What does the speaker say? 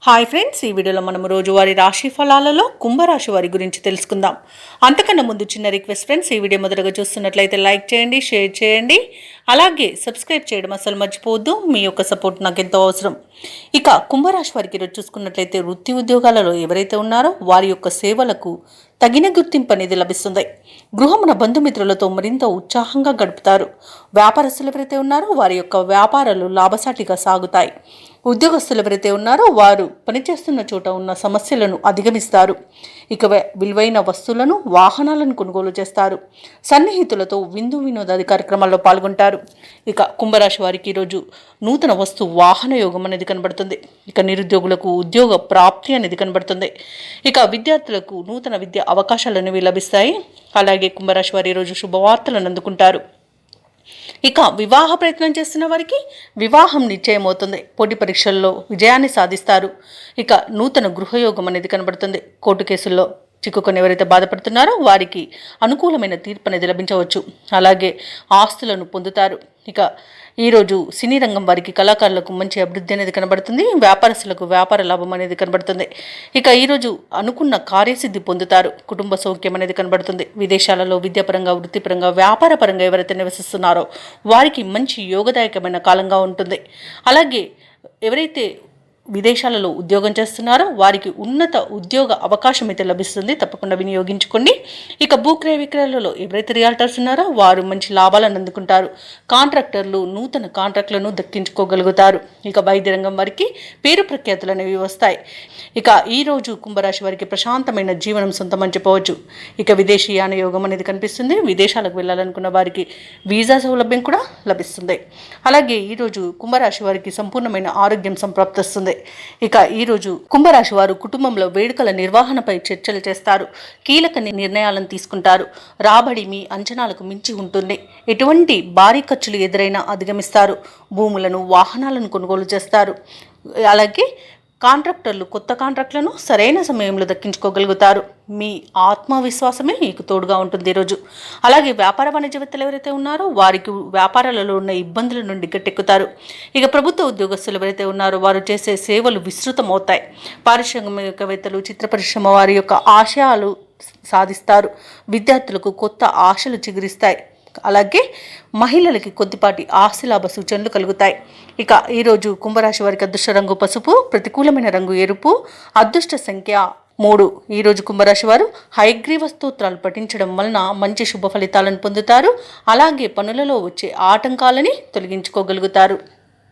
Hi friends, ఈ వీడియోలో మనం రోజువారీ రాశి ఫలాలలో కుంభరాశి వారి గురించి తెలుసుకుందాం. అంతకన్నా ముందు చిన్న రిక్వెస్ట్ ఫ్రెండ్స్, ఈ వీడియో మొదటగా చూస్తున్నట్లయితే లైక్ చేయండి, షేర్ చేయండి, అలాగే సబ్స్క్రైబ్ చేయడం అసలు మర్చిపోవద్దు. మీ యొక్క సపోర్ట్ నాకు ఎంతో అవసరం. ఇక కుంభరాశి వారికి ఈరోజు చూసుకున్నట్లయితే వృత్తి ఉద్యోగాలలో ఎవరైతే ఉన్నారో వారి యొక్క సేవలకు తగిన గుర్తింపు అనేది లభిస్తుంది. గృహమున బంధుమిత్రులతో మరింత ఉత్సాహంగా గడుపుతారు. వ్యాపారస్తులు ఎవరైతే ఉన్నారో వారి యొక్క వ్యాపారాలు లాభసాటిగా సాగుతాయి. ఉద్యోగస్తులు ఎవరైతే ఉన్నారో వారు పనిచేస్తున్న చోట ఉన్న సమస్యలను అధిగమిస్తారు. ఇక విలువైన వస్తువులను, వాహనాలను కొనుగోలు చేస్తారు. సన్నిహితులతో విందు వినోదాది కార్యక్రమాల్లో పాల్గొంటారు. ఇక కుంభరాశి వారికి ఈరోజు నూతన వస్తు వాహన యోగం అనేది కనబడుతుంది. ఇక నిరుద్యోగులకు ఉద్యోగ ప్రాప్తి అనేది కనబడుతుంది. ఇక విద్యార్థులకు నూతన విద్యా అవకాశాలు అనేవి లభిస్తాయి. అలాగే కుంభరాశి వారి ఈరోజు శుభవార్తలను అందుకుంటారు. ఇక వివాహ ప్రయత్నం చేస్తున్న వారికి వివాహం నిశ్చయమవుతుంది. పోటీ పరీక్షల్లో విజయాన్ని సాధిస్తారు. ఇక నూతన గృహయోగం అనేది కనబడుతుంది. కోర్టు కేసుల్లో చిక్కుకొని ఎవరైతే బాధపడుతున్నారో వారికి అనుకూలమైన తీర్పు అనేది లభించవచ్చు. అలాగే ఆస్తులను పొందుతారు. ఇక ఈరోజు సినీ రంగం వారికి, కళాకారులకు మంచి అభివృద్ధి అనేది కనబడుతుంది. వ్యాపారస్తులకు వ్యాపార లాభం అనేది కనబడుతుంది. ఇక ఈరోజు అనుకున్న కార్యసిద్ధి పొందుతారు. కుటుంబ సౌఖ్యం అనేది కనబడుతుంది. విదేశాలలో విద్యాపరంగా, వృత్తిపరంగా, వ్యాపారపరంగా ఎవరైతే నివసిస్తున్నారో వారికి మంచి యోగదాయకమైన కాలంగా ఉంటుంది. అలాగే ఎవరైతే విదేశాలలో ఉద్యోగం చేస్తున్నారో వారికి ఉన్నత ఉద్యోగ అవకాశం అయితే లభిస్తుంది. తప్పకుండా వినియోగించుకోండి. ఇక భూక్రయ విక్రయాలలో ఎవరైతే రియాల్టర్స్ ఉన్నారో వారు మంచి లాభాలను అందుకుంటారు. కాంట్రాక్టర్లు నూతన కాంట్రాక్టులను దక్కించుకోగలుగుతారు. ఇక వైద్య రంగం వారికి పేరు ప్రఖ్యాతులు అనేవి వస్తాయి. ఇక ఈరోజు కుంభరాశి వారికి ప్రశాంతమైన జీవనం సొంతమని చెప్పవచ్చు. ఇక విదేశీయాన యోగం అనేది కనిపిస్తుంది. విదేశాలకు వెళ్ళాలనుకున్న వారికి వీసా సౌలభ్యం కూడా లభిస్తుంది. అలాగే ఈరోజు కుంభరాశి వారికి సంపూర్ణమైన ఆరోగ్యం సంప్రాప్తిస్తుంది. ఇక ఈరోజు కుంభరాశి వారు కుటుంబంలో వేడుకల నిర్వహణపై చర్చలు చేస్తారు. కీలక నిర్ణయాలను తీసుకుంటారు. రాబడి మీ అంచనాలకు మించి ఉంటుంది. ఎటువంటి భారీ ఖర్చులు ఎదురైనా అధిగమిస్తారు. భూములను, వాహనాలను కొనుగోలు చేస్తారు. అలాగే కాంట్రాక్టర్లు కొత్త కాంట్రాక్టులను సరైన సమయంలో దక్కించుకోగలుగుతారు. మీ ఆత్మవిశ్వాసమే మీకు తోడుగా ఉంటుంది ఈరోజు. అలాగే వ్యాపార వాణిజ్యవేత్తలు ఎవరైతే ఉన్నారో వారికి వ్యాపారాలలో ఉన్న ఇబ్బందుల నుండి గట్టెక్కుతారు. ఇక ప్రభుత్వ ఉద్యోగస్తులు ఎవరైతే ఉన్నారో వారు చేసే సేవలు విస్తృతమవుతాయి. పారిశ్రామికవేత్తలు, చిత్ర పరిశ్రమ వారి యొక్క ఆశయాలు సాధిస్తారు. విద్యార్థులకు కొత్త ఆశలు చిగురిస్తాయి. అలాగే మహిళలకి కొద్దిపాటి ఆస్తిలాభ సూచనలు కలుగుతాయి. ఇక ఈరోజు కుంభరాశి వారికి అదృష్ట రంగు పసుపు, ప్రతికూలమైన రంగు ఎరుపు, అదృష్ట సంఖ్య 3. ఈరోజు కుంభరాశి వారు హయగ్రీవ స్తోత్రాలు పఠించడం వలన మంచి శుభ ఫలితాలను పొందుతారు. అలాగే పనులలో వచ్చే ఆటంకాలని తొలగించుకోగలుగుతారు.